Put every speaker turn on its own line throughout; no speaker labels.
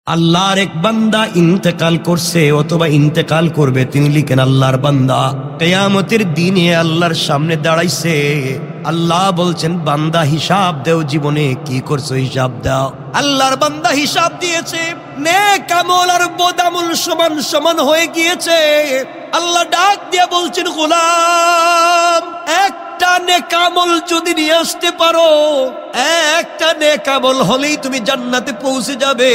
আল্লাহর এক বান্দা ইন্তেকাল করছে অথবা ইন্তেকাল করবে, তিনি লিখেন আল্লাহর বান্দা কিয়ামতের দিনে আল্লাহর সামনে দাঁড়াইছে। আল্লাহ বলছেন বান্দা হিসাব দেও, জীবনে কি করছো হিসাব দাও। আল্লাহর বান্দা হিসাব দিয়েছে, নেক আমল আর বদ আমল সমান সমান হয়ে গিয়েছে। আল্লাহ ডাক দিয়ে বলছেন গোলাম, একটা নেক আমল যদি নিয়ে আসতে পারো, একটা নেক আমল হলেই তুমি জান্নাতে পৌঁছে যাবে।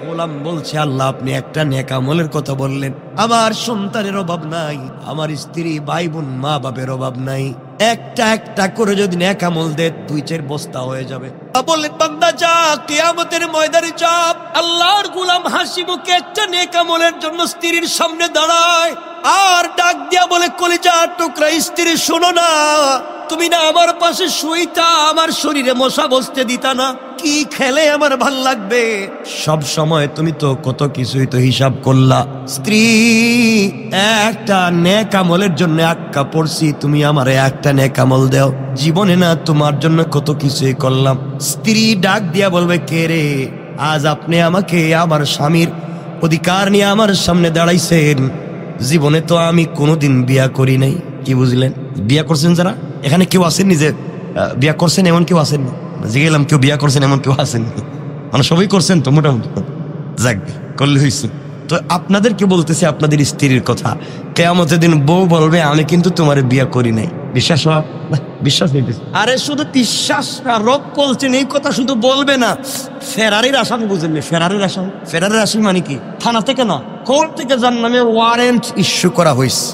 গোলাম বলছে আল্লাহ আপনি একটা নেক আমলের কথা বললেন, আমার সন্তানের অভাব নাই, আমার স্ত্রী ভাই বোন মা বাপের অভাব নাই, একটা একটা করে যদি নেক আমল দে 2-4 বস্তা হয়ে যাবে। বললেন বান্দা যা, কিয়ামতের ময়দানে যা। আল্লাহর গোলাম হাসি মুখে একটা নেক আমলের জন্য স্ত্রীর সামনে দাঁড়ায় আর ডাক দিয়া বলে কলিজার টুকরা স্ত্রী শোনো না, তুমি না আমার পাশে শুইতা, আমার শরীরে মশা বসতে দিতা না, কি খেলে আমার ভাল লাগবে। সব সময় তুমি তো কত কিছুই তো হিসাব করলা, স্ত্রী একটা নেক আমলের জন্য আটকা পড়ছি, তুমি আমারে একটা নেক আমল দাও, জীবনে না তোমার জন্য কত কিছুই করলাম। স্ত্রী ডাক দিয়া বলবে কে রে, আজ আপনি আমাকে আমার স্বামীর অধিকার নিয়ে আমার সামনে দাঁড়াইছেন, জীবনে তো আমি কোনোদিন বিয়া করি নাই। কি বুঝলেন? বিয়া করছেন যারা এখানে, কেউ আসেননি যে বিয়া করছেন এমন কেউ আসেননি? যে গেলাম কেউ বিয়া করছেন এমন কেউ আসেননি, মানে সবাই করছেন তো মোটামুটি, যাক করলে হয়েছে। তো আপনাদেরকে বলতেছি আপনাদের স্ত্রীর কথা, কিয়ামতের দিন বউ বলবে আমি কিন্তু তোমার বিয়া করি নাই। বিশ্বাস হয়? বিশ্বাস হইতেছে? আরে শুধু বিশ্বাস না, রব বলছেন এই কথা শুধু বলবে না। ফেরারির আসামি বুঝেন? ফেরারির আসামি, ফেরারির আসামি মানে কি? থানা থেকে না, কোর্ট থেকে যার নামে ওয়ারেন্ট ইস্যু করা হয়েছে,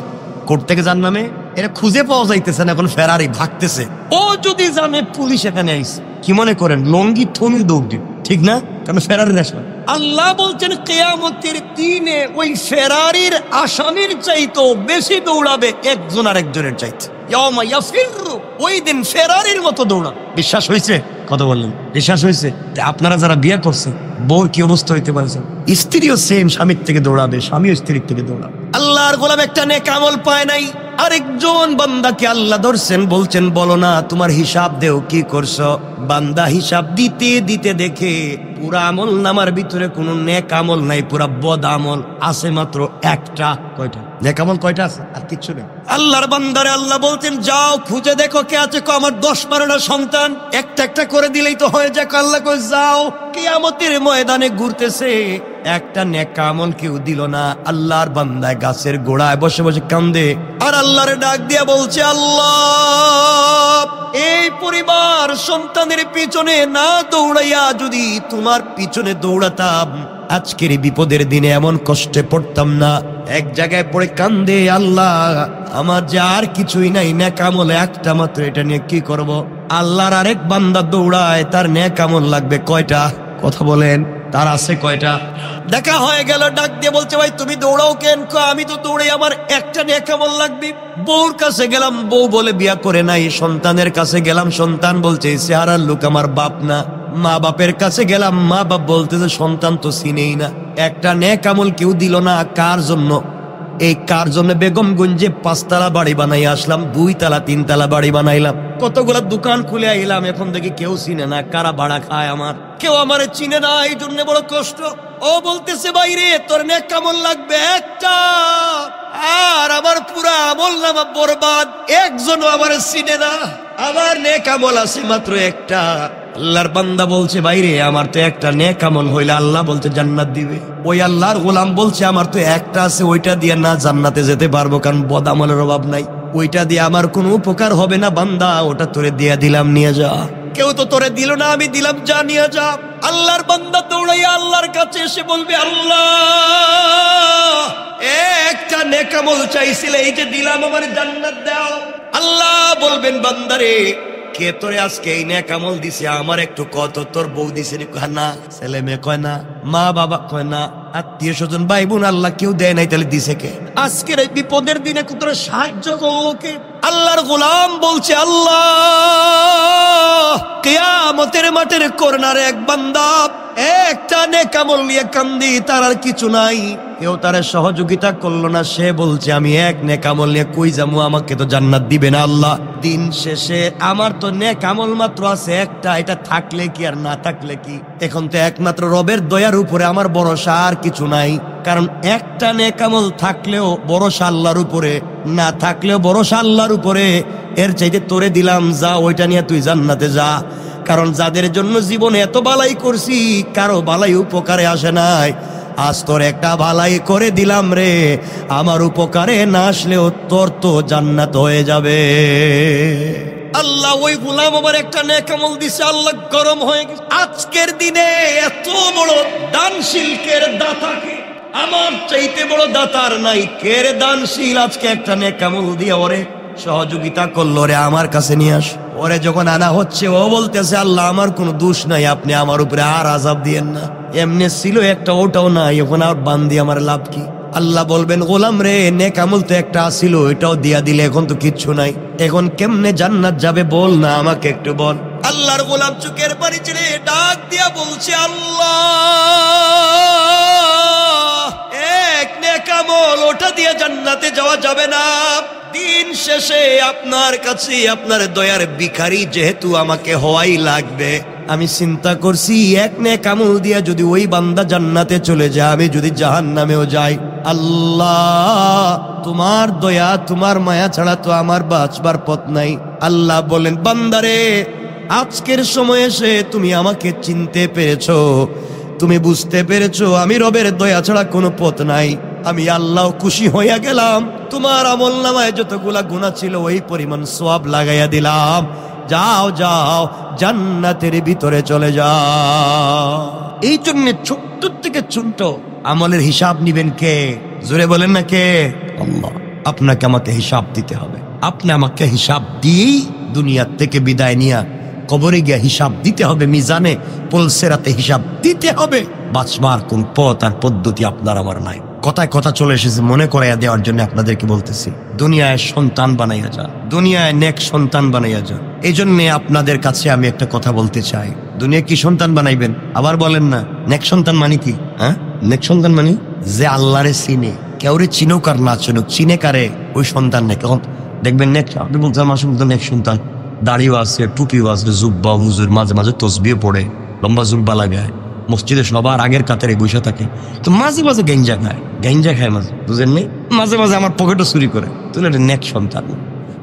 কোর্ট থেকে যার নামে, এটা খুঁজে পাওয়া যাইতেছে না, এখন ফেরারি ভাগতেছে। ও যদি জানে পুলিশ এখানে আইছে, কি মনে করেন লঙ্গি থমি দৌড়, ঠিক না? কারণ ফেরারির আসামি। আল্লাহ বলছেন কিয়ামতের দিনে ওই ফেরারির আসামির চাইতো বেশি দৌড়াবে একজন আর একজনের চাইতে। ওই দিন ফেরারির মতো দৌড়া। বিশ্বাস হয়েছে? কথা বললেন বিশ্বাস হয়েছে? আপনারা যারা বিয়ে করছেন, বউর কি অবস্থা হইতে পারছেন? স্ত্রীও সেম স্বামীর থেকে দৌড়াবে, স্বামীও স্ত্রীর থেকে দৌড়াবে। আল্লাহর গোলাম একটা নেক আমল পায় নাই, আরেকজন বান্দাকে আল্লাহ ধরছেন, বলছেন বলো না তোমার হিসাব দেও কি করছো। বান্দা হিসাব দিতে দিতে দেখে পুরা আমল নামার ভিতরে কোনো নেক আমল নাই, পুরা বদ আমল আছে মাত্র একটা। কয়টা নেক আমল? কয়টা আছে? আর কিচ্ছু নেই। আল্লাহর বান্দারে আল্লাহ বলতেন যাও খুঁজে দেখো কে আছে। আমার 10-12টা সন্তান, একটা একটা করে দিলেই তো হয়ে যাক। আল্লাহ কই যাও, কিয়ামতের ময়দানে ঘুরতেছে, একটা নেক আমল কেউ দিল না। আল্লাহর বান্দায় গাছের গোড়ায় বসে বসে কান্দে আর আল্লাহরে ডাক দিয়া বলছে আল্লাহ এই পরিবার সন্তানের পিছনে না দৌড়াইয়া যদি তোমার পিছনে দৌড়াতাম, আজকের এই বিপদের দিনে এমন কষ্টে পড়তাম না। এক জায়গায় পড়ে কান্দে, আল্লাহ আমার যে আর কিছুই নাই, নেক আমল একটা মাত্র, এটা নিয়ে কি করব। আল্লাহর আরেক বান্দা দৌড়ায়, তার নেক আমল লাগবে কয়টা? কথা বলেন, তার আছে কয়টা? দেখা হয়ে গেল, ডাক দিয়ে বলছে ভাই তুমি দৌড়াও কেন? আমি তো দৌড়াই, আমার একটা নেক আমল লাগবে। বউর কাছে গেলাম, বউ বলে বিয়া করে নাই। সন্তানের কাছে গেলাম, সন্তান বলছে চেহারার লোক আমার বাপ না। মা বাপের কাছে গেলাম, মা বাপ বলতেছে সন্তান তো চিনেই না। একটা নেক আমল কেউ দিল না। কার জন্য? এই কার জন্য বেগমগঞ্জে 5 তলা বাড়ি বানাই আসলাম, 2 তলা 3 তলা বাড়ি বানাইলাম, কতগুলা দোকান খুলে আইলাম, এখন দেখি কেউ চিনে না। কারা ভাড়া খায় আমার? কেউ আমারে চিনে না, এই জন্য বড় কষ্ট। ও বলতেছে বাইরে তোর নেক আমল লাগবে একটা, আর আমার পুরা আমল নামা বরবাদ, একজনও আমারে চিনে না, আমার নেক আমল আছে মাত্র একটা। আল্লাহর বান্দা বলছে বাইরে আমার তো একটা নেক আমল হইলে আল্লাহ বলতে জান্নাত দিবে। ওই আল্লাহর গোলাম বলছে আমার তো একটা আছে, ওইটা দিয়ে না জান্নাতে যেতে পারবো, কারণ বদ আমলের অভাব নাই, ওইটা দিয়ে আমার কোনো উপকার হবে না। বান্দা ওটা তোরে দিয়ে দিলাম, নিয়ে যা। কেউ তো তোরে দিল না, আমি দিলাম, যা নিয়ে যা। আল্লাহর বান্দা দৌড়াইয়া আল্লাহর কাছে এসে বলবে আল্লাহ একটা নেক আমল চাইছিলে, এই যে দিলাম, আমার জান্নাত দাও। আল্লাহ বলবেন বান্দারে কে তোরে আজকে এই নেক আমল দিছে, আমার একটু কত, তোর বউ দিছে না, ছেলে মেয়ে কয় না, মা বাবা কয় না, আত্মীয় স্বজন ভাই বোন আল্লাহ কেউ দেয় নাই, তাহলে দিছে কে? আজকের এই বিপদের দিনে তোর সাহায্য করলো কে? আল্লাহর গোলাম বলছে আল্লাহ কিয়ামতের মাঠের কর্নারে এক বান্দা একটা নেক আমল নিয়ে কান্দি, তার আর কিছু নাই। কেউ তার সহযোগিতা করলো না। সে বলছে আমি এক নেক আমল নিয়ে কই যাবো, আমাকে তো জান্নাত দিবে না আল্লাহ। দিন শেষে আমার তো নেক আমল মাত্র আছে একটা, এটা থাকলে কি আর না থাকলে কি। এখন তো একমাত্র রবের দয়ার উপরে আমার ভরসা, আর কিছু নাই। কারণ একটা নেক আমল থাকলেও ভরসা আল্লাহর উপরে, না থাকলেও ভরসা আল্লাহর উপরে। এর চাইতে তোরে দিলাম, যা ওইটা নিয়ে তুই জান্নাতে যা। কারণ যাদের জন্য জীবনে এত বালাই করছি, কারো বালাই উপকারে আসে নাই। আজ তোর একটা বালাই করে দিলাম রে, আমার উপকারে না আসলেও তোর তো জান্নাত হয়ে যাবে। আল্লাহ ওই গোলাম আমার একটা নেক আমল দিছে, আল্লাহ গরম হয়ে গেছে। আজকের দিনে এত বড় দানশীল কে দাতাকে, আমার চাইতে বড় দাতার নাই। কে রে দানশীল আজকে একটা নেক আমল দিয়ে ওরে সহযোগিতা করলো, রে আমার কাছে নিয়ে আস। ওরে যখন আনা হচ্ছে ও বলতেছে আল্লাহ আমার কোনো দোষ নাই, আপনি আমার উপরে আর আযাব দিয়েন না। এমনি ছিল একটা, ওটাও নাই, এখন আর বান্দি আমার লাভ কি। আল্লাহ বলবেন গোলাম রে নেক আমল তো একটা ছিল, এটাও দিয়া দিলে, এখন তো কিচ্ছু নাই, এখন কেমনে জান্নাত যাবে বল না, আমাকে একটু বল। আল্লাহর গোলাম চোখের পানি ছেড়ে ডাক দিয়া বলছে আল্লাহ এক নেক আমল, ওটা দিয়ে জান্নাতে যাওয়া যাবে না। দিন শেষে আপনার কাছে আপনার দয়ার ভিখারি যেহেতু আমাকে হওয়াই লাগবে। আমি চিন্তা করছি এক নেক আমল দিয়া যদি ওই বান্দা জান্নাতে চলে যায়, আমি যদি জাহান্নামেও যাই, আল্লাহ তোমার দয়া তোমার মায়া ছাড়া তো আমার বাঁচবার পথ নাই। আল্লাহ বলেন বান্দারে আজকের সময় এসে তুমি আমাকে চিনতে পেরেছো, তুমি বুঝতে পেরেছো আমি রবের দয়া ছাড়া কোনো পথ নাই। আমি আল্লাহ খুশি হইয়া গেলাম, তোমার আমল নামায় যতগুলা গুনাহ ছিল ওই পরিমাণ সওয়াব লাগাইয়া দিলাম। যাও যাও জান্নাতের ভিতরে চলে যাও। এই জন্য ছোট্ট থেকে ছোট্ট আমলের হিসাব নিবেন কে? জোরে বলেন না কে? আল্লাহ। আপনাকে আমাকে হিসাব দিতে হবে। আপনি আমাকে হিসাব দিয়েই দুনিয়ার থেকে বিদায় নিয়া কবরে গিয়া হিসাব দিতে হবে, মিজানে পুলসিরাতে হিসাব দিতে হবে। বাঁচবার কোন পথ আর পদ্ধতি আপনার আমার নাই। কথায় কথা চলে এসেছে মনে করাইয়া দেওয়ার জন্য আপনাদেরকে বলতেছি, দুনিয়ায় সন্তান বানাইয়া যা, দুনিয়ায় নেক সন্তান বানাইয়া যা। এই জন্য আপনাদের কাছে আমি একটা কথা বলতে চাই, দুনিয়া কি সন্তান বানাইবেন? আবার বলেন না নেক সন্তান মানে কি? হ্যাঁ, নেক সন্তান মানে যে আল্লাহরে চিনে, কেউরে চিনুক আর না চিনুক, চিনে কারে ওই সন্তান নেক। দেখবেন নেক, আপনি বলতে আমার নেক সন্তান, দাড়িও আছে, টুপিও আছে, জুব্বা হুজুর, মাঝে মাঝে তসবিও পড়ে, লম্বা জুব্বা লাগায়, মসজিদে সবার আগের কাতারে বসে থাকে, তো মাঝে মাঝে গেঞ্জা খায় মাঝে, বুঝেন নেই, মাঝে মাঝে আমার পকেটও চুরি করে, তুলে নেক সন্তান।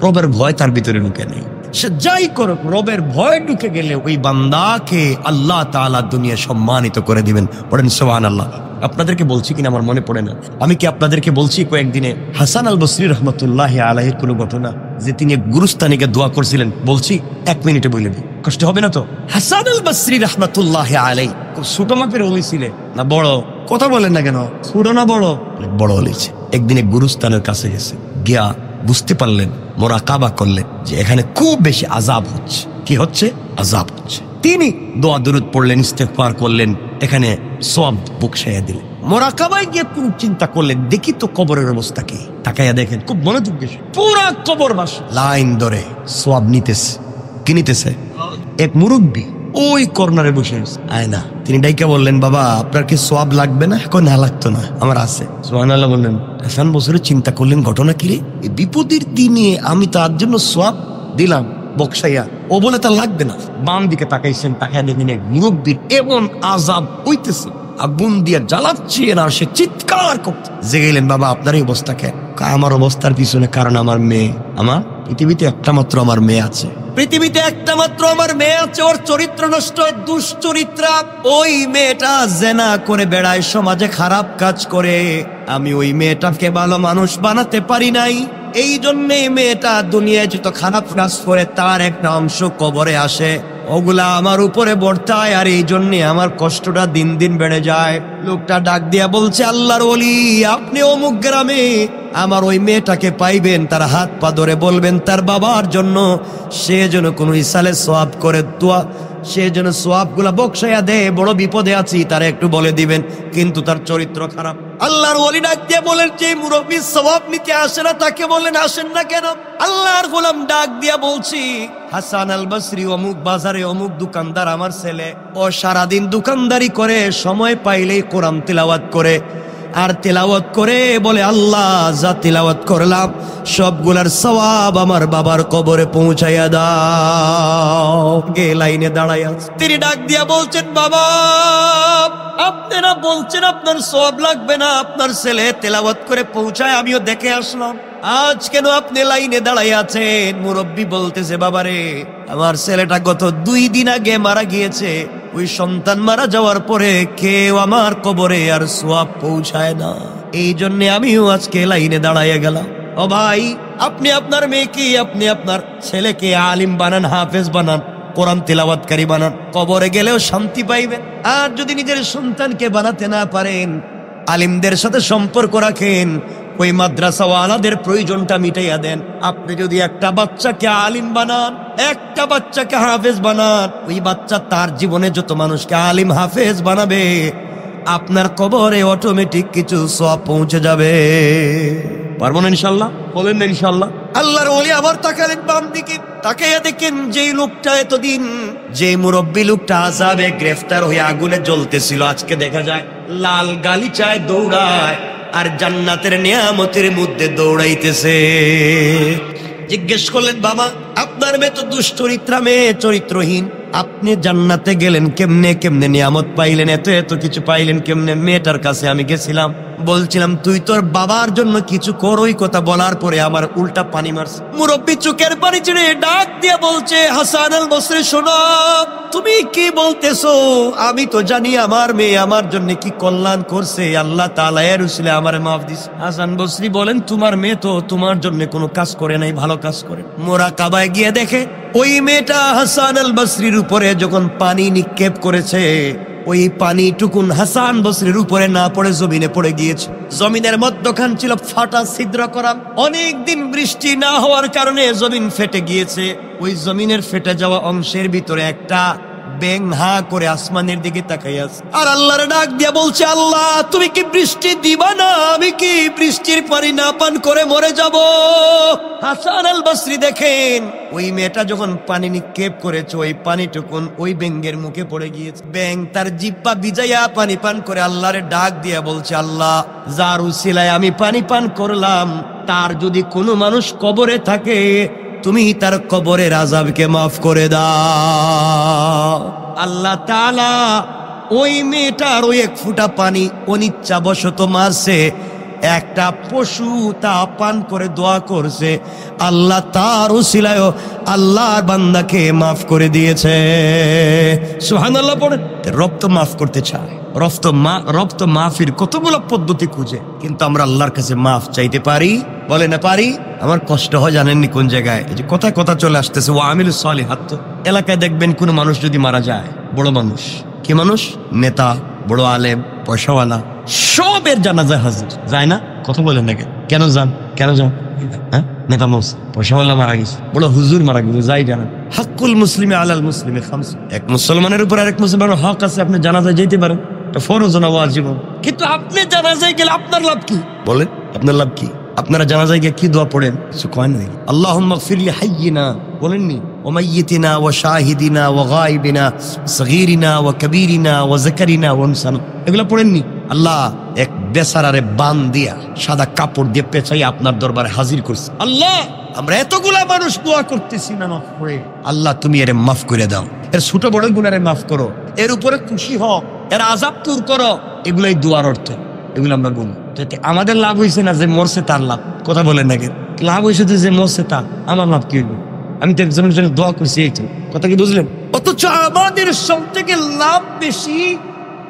রবের ভয় তার ভিতরে ঢুকে নেই। সে যাই করুক, রবের ভয় ঢুকে গেলে ওই বান্দাকে আল্লাহ তাআলা দুনিয়া সম্মানিত করে দিবেন। পড়েন সুবহানাল্লাহ। আপনাদেরকে বলছি কিনা আমার মনে পড়ে না, আমি কি আপনাদেরকে বলছি কয়েকদিনে হাসান আল বসরি রহমতুল্লাহ আলাইহির কোনো ঘটনা, যে তিনি গুরুস্তানিকে দোয়া করছিলেন? বলছি 1 মিনিটে বলে দিই, কষ্ট হবে না তো? হাসান আল বসরি রহমতুল্লাহ আলাইহি খুব ছোট মাপের ওলি ছিলেন না বড়? কথা বলেন না কেন, ছোট না বড়? বড় হলেছে। একদিনে গুরুস্তানের কাছে গেছে, গিয়া বুঝতে পারলেন, মোরাকাবা করলেন যে এখানে খুব বেশি আযাব হচ্ছে। কি হচ্ছে? আযাব হচ্ছে। তিনি দোয়া দরুদ পড়লেন, ইস্তেগফার করলেন, এখানে সওয়াব বকশাইয়া দিলেন। মোরাকাবায় গিয়ে খুব চিন্তা করলেন, দেখি তো কবরের অবস্থা কি। তাকাইয়া দেখেন, খুব মনোযোগ দিয়ে পুরা কবরবাসী লাইন ধরে সওয়াব নিতেছে। কি নিতেছে? এক মুরব্বী ওই কর্নারে বসে আছে, আয়না। তিনি ডাইকা বললেন, বাবা আপনার কি সওয়াব লাগবে না? কই না, লাগতো না, আমার আছে। সুবহানাল্লাহ বললেন। হাসান বসরি চিন্তা করলেন, ঘটনা কি রে, এই বিপদের দিনে আমি তার জন্য সওয়াব দিলাম বকশাইয়া, ও বলে তার লাগবে না। বাম দিকে তাকাইছেন, তাকাইয়া দেখেন এক মুরব্বীর এমন আযাব হইতেছে, আগুন দিয়ে জ্বালাচ্ছে আর সে চিৎকার করছে। জেগেলেন, বাবা আপনার এই অবস্থা কেন? আমার অবস্থার পিছনে কারণ আমার মেয়ে। আমার পৃথিবীতে একটা মাত্র আমার মেয়ে আছে, পৃথিবীতে একটা মাত্র আমার মেয়ে আছে, ওর চরিত্র নষ্ট, দুশ্চরিত্রা। ওই মেয়েটা জেনা করে বেড়ায়, সমাজে খারাপ কাজ করে। আমি ওই মেয়েটাকে ভালো মানুষ বানাতে পারি নাই, এই জন্যে মেয়েটা দুনিয়ায় যত খারাপ কাজ করে তার একটা অংশ কবরে আসে, ওগুলা আমার উপরে বর্তায়, আর এই জন্যে আমার কষ্টটা দিন দিন বেড়ে যায়। লোকটা ডাক দিয়া বলছে, আল্লাহর ওলি আপনি অমুক গ্রামে আমার ওই মেয়েটাকে পাইবেন, তার হাত পা ধরে বলবেন তার বাবার জন্য সে যেন কোনো ইসালে সওয়াব করে সে যেন সওয়াবগুলা বকশায়া দেয়। বড় বিপদে আছি, তারা একটু বলে দিবেন, কিন্তু তার চরিত্র খারাপ। আল্লাহর ওলি ডাক দিয়ে বলেন, যে মুরব্বী সওয়াব নিতে আসে না তাকে বলেন আসেন না কেন? আল্লাহর গোলাম ডাক দিয়া বলছি, হাসান আল বসরি অমুক বাজারে অমুক দোকানদার আমার ছেলে, ও সারাদিন দোকানদারি করে, সময় পাইলেই কোরআন তিলাওয়াত করে। আর তেলাওয়াত করে বলে, আল্লাহ যা তেলাওয়াত করলাম সবগুলার সওয়াব আমার বাবার কবরে পৌঁছাইয়া দাও। গে লাইনে দাঁড়াইয়া তিনি ডাক দিয়া বলছেন, বাবা আপনারা বলছেন আপনার সওয়াব লাগবে না, আপনার ছেলে তেলাওয়াত করে পৌঁছায়, আমিও দেখে আসলাম, আজ কেন আপনি লাইনে দাঁড়াই আছেন? মুরব্বী বলতেছে, বাবারে আমার ছেলেটা গত 2 দিন আগে মারা গিয়েছে, ওই সন্তান মারা যাওয়ার পরে কেউ আমার কবরে আর সওয়াব পৌঁছায় না, এই জন্য আমিও আজকে লাইনে দাঁড়াইয়া গেলাম। ও ভাই, আপনি আপনার মেয়েকে, আপনি আপনার ছেলেকে আলিম বানান, হাফেজ বানান, কোরআন তিলাওয়াতকারী বানান, কবরে গেলেও শান্তি পাইবেন। আর যদি নিজের সন্তানকে বানাতে না পারেন, আলিমদের সাথে সম্পর্ক রাখেন, ওই মাদ্রাসাওয়ালাদের প্রয়োজনটা মিটাইয়া দেন। আপনি যদি একটা বাচ্চাকে আলিম বানান, একটা বাচ্চাকে হাফেজ বানান, ওই বাচ্চা তার জীবনে যত মানুষকে আলিম হাফেজ বানাবে, আপনার কবরে অটোমেটিক কিছু সওয়াব পৌঁছে যাবে। পারবো না ইনশাল্লাহ? বলেন না ইনশাল্লাহ? আল্লাহর ওলি আবার তাকালেন বাম দিকে, তাকাইয়া দেখেন যেই লোকটা এতদিন, যে মুরব্বী লোকটা আযাবে গ্রেফতার হয়ে আগুনে জ্বলতেছিল, আজকে দেখা যায় লাল গালিচায় দৌড়ায় আর জান্নাতের নিয়ামতের মধ্যে দৌড়াইতেছে। জিজ্ঞেস করলেন, বাবা আপনার মেয়ে তো দুশ্চরিত্রা মেয়ে, চরিত্রহীন, আপনি জান্নাতে গেলেন কেমনে, কেমনে নিয়ামত পাইলেন, এত এত কিছু পাইলেন কেমনে? মেয়েটার কাছে আমি গেছিলাম, বলছিলাম তুই তোর বাবার জন্য কিছু কর, ওই কথা বলার পরে আমার উল্টা পানি মারছে। মুরব্বী চোখের পানি ছেড়ে ডাক দিয়ে বলছে, হাসান আল বসরি শোনো, তুমি কি বলতেছো? আমি তো জানি আমার মেয়ে আমার জন্য কি কল্যাণ করছে, আল্লাহ তাআলা এর উসিলে আমারে মাফ দিছে। হাসান বসরি বলেন, তোমার মেয়ে তো তোমার জন্য কোনো কাজ করে নাই, ভালো কাজ করে। মুরাকাবায় গিয়ে দেখে ওই মেয়েটা হাসান আল বসরির উপরে যখন পানি নিক্ষেপ করেছে, ওই পানিটুকুন হাসান বসরির উপরে না পড়ে জমিনে পড়ে গিয়েছে। জমিনের মধ্যখান ছিল ফাটা, ছিদ্র করা, অনেক দিন বৃষ্টি না হওয়ার কারণে জমিন ফেটে গিয়েছে। ওই জমিনের ফেটে যাওয়া অংশের ভিতরে একটা ব্যাঙ হা করে আসমানের দিকে তাকাইয়া আছে, আর আল্লাহর ডাক দিয়া বলছে, আল্লাহ তুমি কি বৃষ্টি দিবা না? আমি কি বৃষ্টির পানি না পান করে মরে যাব? হাসান আল বসরি দেখেন ওই মেয়েটা যখন পানি নিক্ষেপ করেছে, ওই পানিটুকুন ওই ব্যাঙের মুখে পড়ে গিয়েছে। ব্যাঙ তার জিহ্বা ভিজাইয়া পানি পান করে আল্লাহর ডাক দিয়া বলছে, আল্লাহ যার উসিলায় আমি পানি পান করলাম, তার যদি কোনো মানুষ কবরে থাকে, তুমি তার কবরের আযাবকে মাফ করে দাও। আল্লাহ তাআলা ওই মেয়েটার ওই 1 ফোঁটা পানি অনিচ্ছাবশত মারছে, একটা পশু তা পান করে দোয়া করছে, আল্লাহ তার উসিলায় আল্লাহর বান্দাকে মাফ করে দিয়েছে। সুবহানাল্লাহ পড়ে। রব তো মাফ করতে চায়, রব তো মাফির কতগুলো পদ্ধতি খুঁজে, কিন্তু আমরা আল্লাহর কাছে মাফ চাইতে পারি? বলে না পারি। আমার কষ্ট হয় জানেননি কোন জায়গায়? এই যে কথায় কথা চলে আসতেছে, ও আমিলুস সালিহাত। এলাকায় দেখবেন কোন মানুষ যদি মারা যায়, বড় মানুষ, কি মানুষ, নেতা, বড় আলেম, পয়সাওয়ালা, সবের জানাজা হাজির যায় না? কথা বলেন না কেন যান? কেন যান? হ্যাঁ, নেতা মৌস, পয়সাওয়ালা মারা গেছে, বড় হুজুর মারা গেছে, যাই জানা। হাক্কুল মুসলিমে আলাল মুসলিমে খামস, এক মুসলমানের উপর আরেক মুসলমানের হক আছে, আপনি জানাজায় যেতে পারেন, এটা ফরজ না ওয়াজিব। কিন্তু আপনি জানাজায় গেলে আপনার লাভ কি? বলেন আপনার লাভ কি? আপনারা জানাজায় গিয়ে কি দোয়া পড়েন? কিছু কয় না। আল্লাহুম্মা গফির লি হাইয়িনা, বলেননি? ওয়া মাইয়িতিনা ওয়া শাহিদিনা ওয়া গায়িবিনা সগীরিনা ওয়া কাবীরিনা ওয়া যাকারিনা ওয়া উনসানা, এগুলা পড়েননি? আল্লাহ এক বেচারারে বান দিয়া সাদা কাপড় দিয়ে পেঁচাই আপনার দরবারে হাজির করছে। আল্লাহ আমরা এতগুলা মানুষ দোয়া করতেছি না মাফ করে, আল্লাহ তুমি এর মাফ করে দাও, এর ছোট বড় গুনারে মাফ করো, এর উপরে খুশি হও, এর আযাব দূর করো। এগুলাই দোয়ার অর্থ, এগুলো আমরা বলি। আমাদের লাভ হয়েছে না যে মরছে তার লাভ, কথা বলেন নাকি? লাভ হয়েছে যে মরছে তার, আমার লাভ কি হইবে? আমি তো একজনের জন্য দোয়া করছি, এই তো কথা, কি বুঝলেন? অথচ আমাদের সব থেকে লাভ বেশি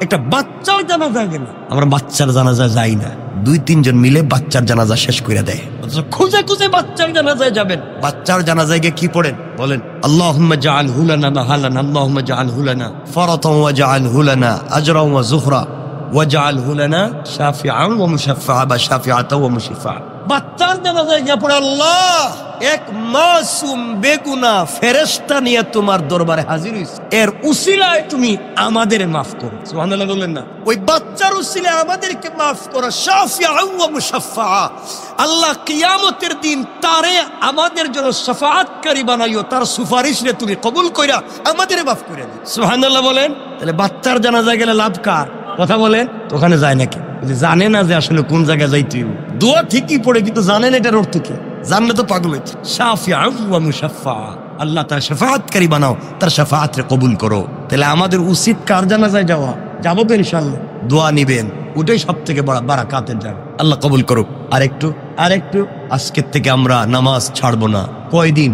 একটা বাচ্চার জানাজা গেল, আমরা বাচ্চার জানাজা যাই না, 2-3 জন মিলে বাচ্চার জানাজা শেষ করে দেয়। অথচ খুঁজে খুঁজে বাচ্চার জানাজায় যাবেন, বাচ্চার জানাজায় গিয়ে কি পড়েন বলেন? আল্লাহুম্মা জাআলহু লানা মাহালান, আল্লাহুম্মা জাআলহু লানা ফারাতান ওয়া জাআলহু লানা আজরান ওয়া যুখরা ওয়াজআলহু লানা শাফিআন ওয়া মুশাফফা বা শাফিআতান ওয়া মুশাফফা। বাচ্চার জানাজায় গিয়ে পড়ে, আল্লাহ এক মাসুম বেগুনা ফেরেশতা নিয়ে তোমার দরবারে হাজির হইছে, এর উসিলায় তুমি আমাদের মাফ করো। সুবহানাল্লাহ বললেন না? ওই বাচ্চার উসিলায় আমাদেরকে মাফ করো। শাফিআ ওয়া মুশাফফা, আল্লাহ কিয়ামতের দিন তারে আমাদের জন্য শাফাআতকারী বানাইও, তার সুপারিশ রে তুমি কবুল কইরা আমাদের মাফ করে দিও। সুবহানাল্লাহ বলেন। তাহলে বাচ্চার জানাজায় গেলে লাভ কার? কথা বলেন। ওখানে যায় নাকি? জানে না যে আসলে কোন জায়গায় যাইতে হইব। দোয়া ঠিকই পড়ে কিন্তু জানেন এটার অর্থ কি। জানলে তো পাগল হইছে। শাফিআ ওয়া মুশাফফা, আল্লাহ তার শাফাআতকারী বানাও, তার শাফাআত রে কবুল করো। তাহলে আমাদের উচিত কার জানাজায় যাওয়া? যাবো তো ইনশাআল্লাহ। দোয়া নিবেন, ওটাই সব থেকে বড় বারাকাতের জায়গা। আল্লাহ কবুল করুক। আরেকটু আজকের থেকে আমরা নামাজ ছাড়বো না। কয়দিন?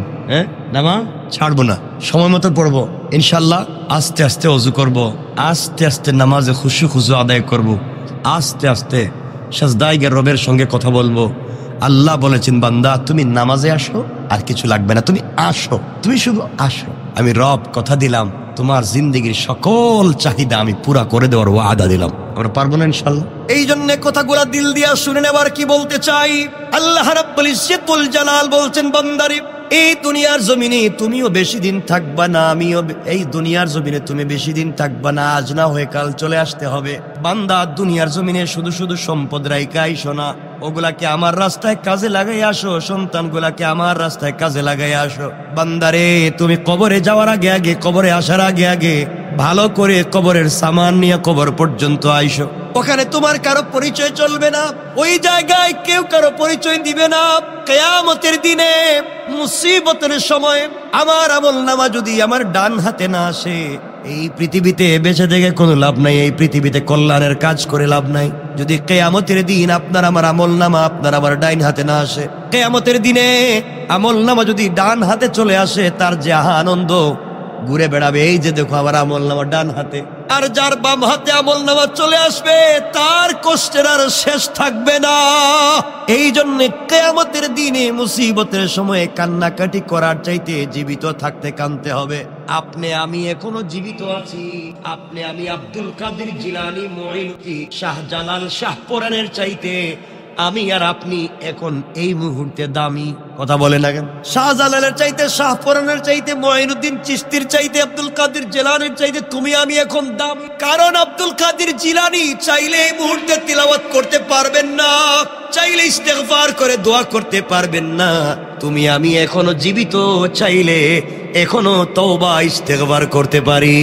নামাজ ছাড়বো না, সময় মতো পড়বো ইনশাআল্লাহ। আস্তে আস্তে ওযু করব, আস্তে আস্তে নামাজে খুশু আদায় করব, আস্তে আস্তে সাজদায় গিয়ে রবের সঙ্গে কথা বলবো। আল্লাহ বলেছেন, বান্দা তুমি নামাজে আসো, আর কিছু লাগবে না, তুমি আসো, তুমি শুধু আসো। আমি রব কথা দিলাম, তোমার জিন্দেগির সকল চাহিদা আমি পুরা করে দেওয়ার ওয়াদা দিলাম। আমরা পারবো না ইনশাআল্লাহ? এই জন্য কথাগুলা দিল দিয়া শুনে নেবার কি বলতে চাই। আল্লাহ রাব্বুল ইজ্জতুল জালাল বলছেন, বান্দারে এই দুনিয়ার জমিনে তুমিও বেশি দিন থাকবা না, আমিও এই দুনিয়ার জমিনে তুমি বেশি দিন থাকবা না। আজ না হয়ে কাল চলে আসতে হবে। বান্দা দুনিয়ার জমিনে শুধু শুধু সম্পদ রাইখা আইসো না, ওগুলাকে আমার রাস্তায় কাজে লাগাই আসো, সন্তানগুলাকে আমার রাস্তায় কাজে লাগাই আসো। বান্দারে তুমি কবরে যাওয়ার আগে আগে, কবরে আসার আগে আগে ভালো করে কবরের সামান নিয়ে কবর পর্যন্ত আইসো। ওখানে তোমার কারো পরিচয় চলবে না, ওই জায়গায় কেউ কারো পরিচয় দিবে না। কিয়ামতের দিনে মুসিবতের সময় আমার আমলনামা যদি আমার ডান হাতে না আসে, এই পৃথিবীতে বেঁচে থেকে কোনো লাভ নাই, এই পৃথিবীতে কল্যাণের কাজ করে লাভ নাই। যদি কিয়ামতের দিন আপনার আমার আমলনামা আপনার আমার ডাইন হাতে না আসে, কিয়ামতের দিনে আমলনামা যদি ডান হাতে চলে আসে, তার যে আনন্দ ঘুরে বেড়াবে, এই যে দেখো আমার আমলনামা ডান হাতে। আর যার বাম হাতে আমলনামা চলে আসবে, তার কষ্টের আর শেষ থাকবে না। এই জন্য কিয়ামতের দিনে মুসিবতের সময়ে কান্নাকাটি করার চাইতে জীবিত থাকতে কাঁদতে হবে। আপনি আমি এখনো জীবিত আছি, আপনি আমি আব্দুল কাদের জিলানী, মুঈনুদ্দিন, শাহজালাল, শাহপরানের চাইতে আমি আর আপনি এখন এই মুহূর্তে দামি। কথা বলে না কেন? শাহজালালের চাইতে, শাহপরানের চাইতে, মুঈনুদ্দিন চিশতির চাইতে, আব্দুল কাদের জিলানীর চাইতে তুমি আমি এখন দামি। কারণ আব্দুল কাদের জিলানী চাইলে এই মুহূর্তে তিলাওয়াত করতে পারবেন না, চাইলে ইস্তেগফার করে দোয়া করতে পারবেন না। তুমি আমি এখনো জীবিত, চাইলে এখনো তওবা ইস্তেগফার করতে পারি।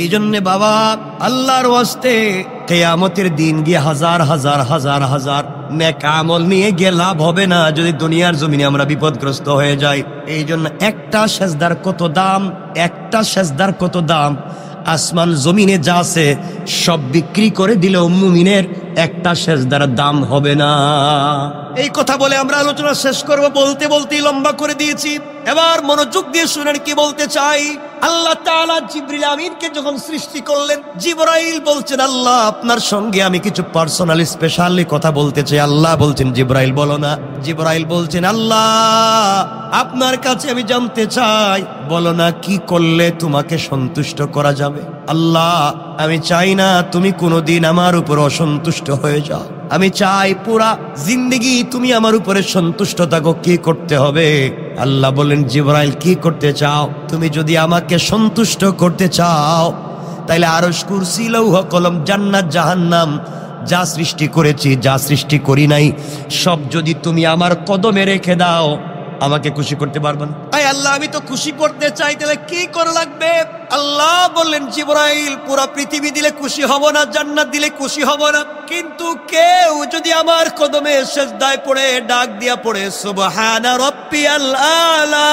এই জন্যে বাবা, আল্লাহর ওয়াস্তে কিয়ামতের দিন গিয়ে হাজার হাজার হাজার হাজার নেক আমল নিয়ে গিয়ে লাভ হবে না যদি দুনিয়ার জমিনে আমরা বিপদগ্রস্ত হয়ে যাই। এই জন্য একটা সেজদার কত দাম, একটা সেজদার কত দাম। আসমান জমিনে যা আছে সব বিক্রি করে দিলেও মুমিনের একটা সেজদার দাম হবে না। এই কথা বলে আমরা আলোচনা শেষ করব, বলতে বলতেই লম্বা করে দিয়েছি। এবার মনোযোগ দিয়ে শুনেন কি বলতে চাই। আল্লাহ তাআলা জিবরিল আমিনকে যখন সৃষ্টি করলেন, জিবরাইল বলছেন, আল্লাহ আপনার সঙ্গে আমি কিছু পার্সোনালি স্পেশালি কথা বলতে চাই। আল্লাহ বলছেন, জিবরাইল বলো না। জিবরাইল বলছেন, আল্লাহ আপনার কাছে আমি জানতে চাই, বলো না কি করলে তোমাকে সন্তুষ্ট করা যাবে। আল্লাহ আমি চাই না তুমি কোনোদিন আমার উপর অসন্তুষ্ট হয়ে যাও, আমি চাই পুরা জিন্দেগি তুমি আমার উপরে সন্তুষ্ট থাকো। কি করতে হবে? আল্লাহ বলেন, জিবরাইল কি করতে চাও? তুমি যদি আমাকে সন্তুষ্ট করতে চাও, তাইলে আরশ, কুরসি, লৌহ কলম, জান্নাত, জাহান্নাম, যা সৃষ্টি করেছি যা সৃষ্টি করি নাই, সব যদি তুমি আমার কদমে রেখে দাও, আমাকে খুশি করতে পারবে না। আয় আল্লাহ আমি তো খুশি করতে চাই, তাহলে কি করা লাগবে? আল্লাহ বললেন, জিবরাইল পুরা পৃথিবী দিলে খুশি হব না, জান্নাত দিলে খুশি হব না, কিন্তু কেউ যদি আমার কদমে সিজদায় পড়ে ডাক দিয়া পড়ে সুবহানা রাব্বিয়াল আলা,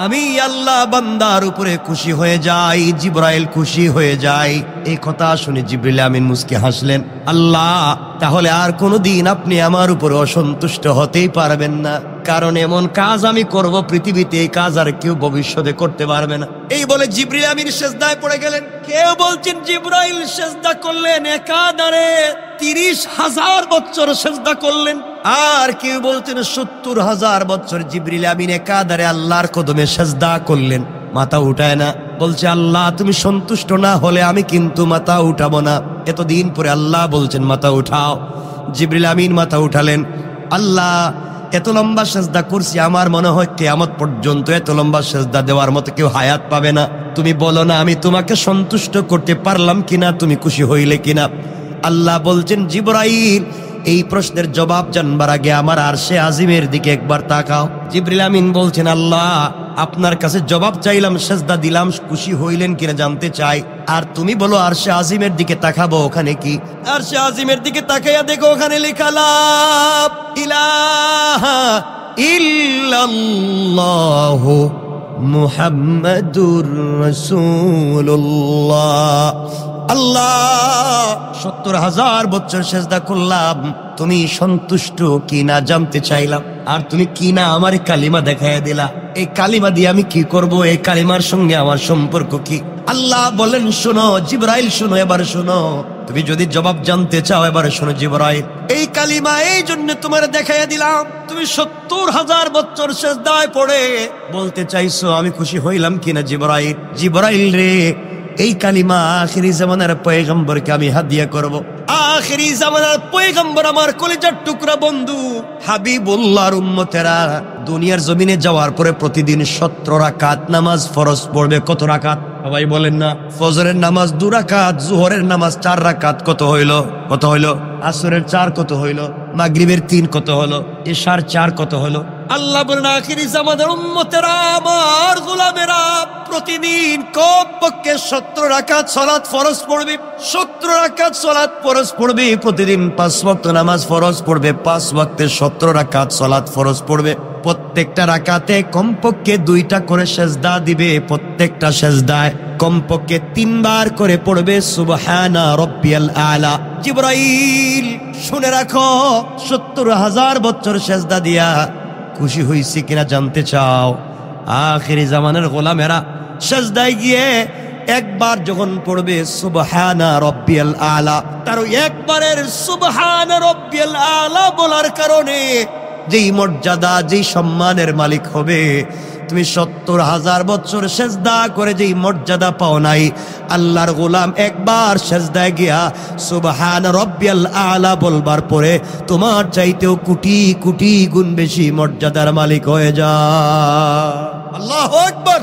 আমি আল্লাহ বান্দার উপরে খুশি হয়ে যাই, জিবরাইল খুশি হয়ে যায়। এই কথা শুনে জিবরিল আমিন মুস্কি হাসলেন। আল্লাহ তাহলে আর কোনোদিন আপনি আমার উপরে অসন্তুষ্ট হতেই পারবেন না, কারণ এমন কাজ আমি করব পৃথিবীতে, এই কাজ আর কেউ ভবিষ্যতে করতে পারবে না। এই বলে জিবরিল আমিন সিজদায় পড়ে গেলেন। কেউ বলছেন জিবরাইল সিজদা করলেন একাধারে 30,000 বছর সিজদা করলেন, আর কেউ বলছেন 70,000 বছর জিবরিল আমিন একাধারে আল্লাহর কদমে সিজদা করলেন। মাথা উঠায় না, বলছে আল্লাহ তুমি সন্তুষ্ট না হলে আমি কিন্তু মাথা উঠাবো না। এতদিন পরে আল্লাহ বলছেন মাথা উঠাও। জিবরিল আমিন মাথা উঠালেন। আল্লাহ এত লম্বা সেজদা করছি, আমার মনে হয় কিয়ামত পর্যন্ত এত লম্বা সেজদা দেওয়ার মতো কেউ হায়াত পাবে না। তুমি বলো না আমি তোমাকে সন্তুষ্ট করতে পারলাম কিনা, তুমি খুশি হইলে কিনা। আল্লাহ বলছেন জিবরাইল, এই প্রশ্নের জবাব জানবার আগে আমার আরশে আজিমের দিকে একবার তাকাও। জিবরিল আমিন বলছেন আল্লাহ আপনার কাছে জবাব চাইলাম, সেজদা দিলাম, খুশি হইলেন কিনা জানতে চাই। আর তুমি বলো আরশে আজিমের দিকে তাকাবো, ওখানে কি? আরশে আজিমের দিকে তাকাইয়া দেখো ওখানে লেখা লা ইলাহা ইল্লাল্লাহু মুহাম্মাদুর রাসূলুল্লাহ। আল্লাহ ৭০,০০০ বছর সেজদা করলাম, তুমি সন্তুষ্ট কি না জানতে চাইলাম। আর তুমি কি না আমার কালিমা দেখাইয়া দিলা। এই কালিমা দিয়ে আমি কি করব? এই কালিমার সঙ্গে আমার সম্পর্ক কি? আল্লাহ বলেন শোনো জিবরাইল, শোনো, এবার শোনো। তুমি যদি জবাব জানতে চাও এবার শোনো জিবরাইল, এই কালিমা এই জন্য তোমার দেখাইয়া দিলাম, তুমি ৭০,০০০ বছর সেজদায় পড়ে বলতে চাইছো আমি খুশি হইলাম কিনা। জিবরাইল, জিবরাইল রে, এই কালিমা আখিরি জামানার পয়গম্বরকে আমি হাদিয়া করব। আখিরি জামানার পয়গম্বর আমার কলিজার টুকরা বন্ধু হাবিবুল্লাহর উম্মতেরা দুনিয়ার জমিনে যাওয়ার পরে প্রতিদিন ১৭ রাকাত নামাজ ফরজ পড়বে। কত রাকাত সবাই বলেন না? ফজরের নামাজ ২ রাকাত, জোহরের নামাজ ৪ রাকাত। কত হইল? কত হইল? আসরের ৪ কত হইল? মাগরিবের ৩ কত হলো? ইশার ৪ কত হলো? আল্লাহ বলেন আখিরি জামানার উম্মতেরা আমার গোলামেরা প্রতিদিন কমপক্ষে ৭০ রাকাত সালাত ফরজ পড়বে। ৭০ রাকাত সালাত ফরজ পড়বে, প্রতিদিন ৫ ওয়াক্ত নামাজ ফরজ পড়বে, ৫ ওয়াক্তে ৭০ রাকাত সালাত ফরজ পড়বে। প্রত্যেকটা রাকাতে কমপক্ষে ২টা করে সেজদা দিবে, প্রত্যেকটা সেজদায় কমপক্ষে ৩ বার করে পড়বে সুবহানা রাব্বিয়াল আলা। জিবরাইল শুনে রাখো, ৭০,০০০ বছর সেজদা দিয়া খুশি হইছি কিনা জানতে চাও? আখিরি জামানের গোলামেরা সেজদায় গিয়ে একবার যখন পড়বে সুবহানা রাব্বিয়াল আলা, তার একবারের সুবহানা রাব্বিয়াল আলা বলার কারণে যেই মর্যাদা, যেই সম্মানের মালিক হবে, তুমি ৭০,০০০ বছর সেজদা করে যেই মর্যাদা পাও নাই, আল্লাহর গোলাম একবার সেজদায় গিয়া সুবহান রাব্বিয়াল আলা বলবার পরে তোমার চাইতেও কোটি কোটি গুণ বেশি মর্যাদার মালিক হয়ে যায়। আল্লাহু আকবার।